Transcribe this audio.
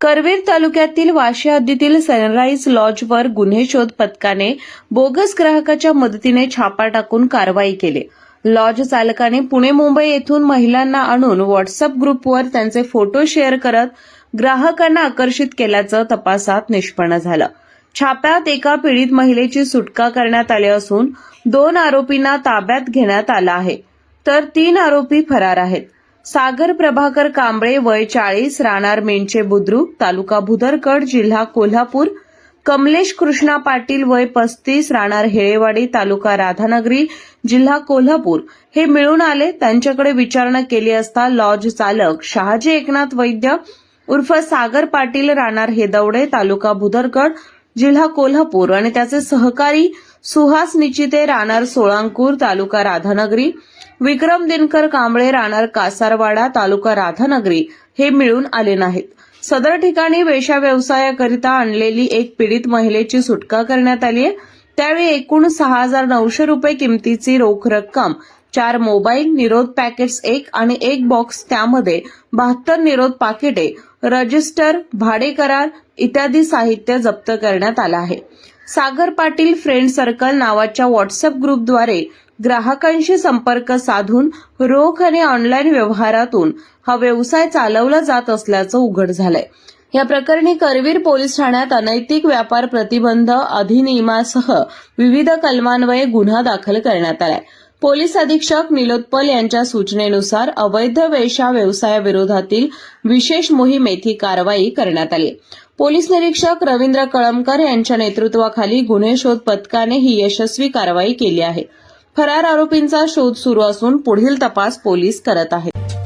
करवीर तालुक्यातील वाशी हद्दीतील सनराईज लॉजवर गुन्हे शोध पथकाने बोगस ग्राहकाच्या मदतीने छापा टाकून कारवाई केली। लॉज चालकाने पुणे मुंबई येथून महिलांना आणून व्हॉट्सअप ग्रुपवर त्यांचे फोटो शेअर करत ग्राहकांना आकर्षित केल्याचं तपासात निष्पन्न झालं। छाप्यात एका पीडित महिलेची सुटका करण्यात आली असून 2 आरोपींना ताब्यात घेण्यात आलं आहे, तर 3 आरोपी फरार आहेत। सागर प्रभाकर कांबळे वय 40 राहणार मेंचे बुद्रुक तालुका भुदरगड जिल्हा कोल्हापूर, कमलेश कृष्णा पाटील वय 35 राहणार हेळेवाडी तालुका राधानगरी जिल्हा कोल्हापूर हे मिळून आले। त्यांच्याकडे विचारणा केली असता लॉज चालक शहाजी एकनाथ वैद्य उर्फ सागर पाटील राहणार हेदवडे तालुका भुदरगड जिल्हा कोल्हापूर आणि त्याचे सहकारी सुहास निचिते राहणार सोळांकूर तालुका राधानगरी, विक्रम दिनकर कांबळे राहणार कासारवाडा तालुका राधानगरी हे मिळून आले नाहीत। सदर ठिकाणी वेश्या व्यवसायाकरिता आणलेली एक पीडित महिलेची सुटका करण्यात आली आहे। त्यावेळी एकूण 6,900 रुपये किमतीची रोख रक्कम, 4 मोबाईल, निरोध पॅकेट्स 1 आणि 1 बॉक्स, त्यामध्ये 72 निरोध पाकिटे, रजिस्टर, भाडे करार इत्यादी साहित्य जप्त करण्यात आलं आहे। सागर पाटील फ्रेंड सर्कल नावाच्या व्हॉट्सअप ग्रुपद्वारे ग्राहकांशी संपर्क साधून रोख आणि ऑनलाईन व्यवहारातून हा व्यवसाय चालवला जात असल्याचं उघड झालंय। या प्रकरणी करवीर पोलीस ठाण्यात अनैतिक व्यापार प्रतिबंध अधिनियमासह विविध कलमान्वये गुन्हा दाखल करण्यात आलाय। पोलीस अधीक्षक निलोत्पल यांच्या सूचनेनुसार अवैध वेश्या व्यवसायाविरोधातील विशेष मोहिमेत ही कारवाई करण्यात आली। पोलीस निरीक्षक रवींद्र कळमकर यांच्या नेतृत्वाखाली गुन्हे शोध पथकाने ही यशस्वी कारवाई केली आहे। फरार आरोपींचा शोध सुरू असून पुढील तपास पोलीस करत आहेत।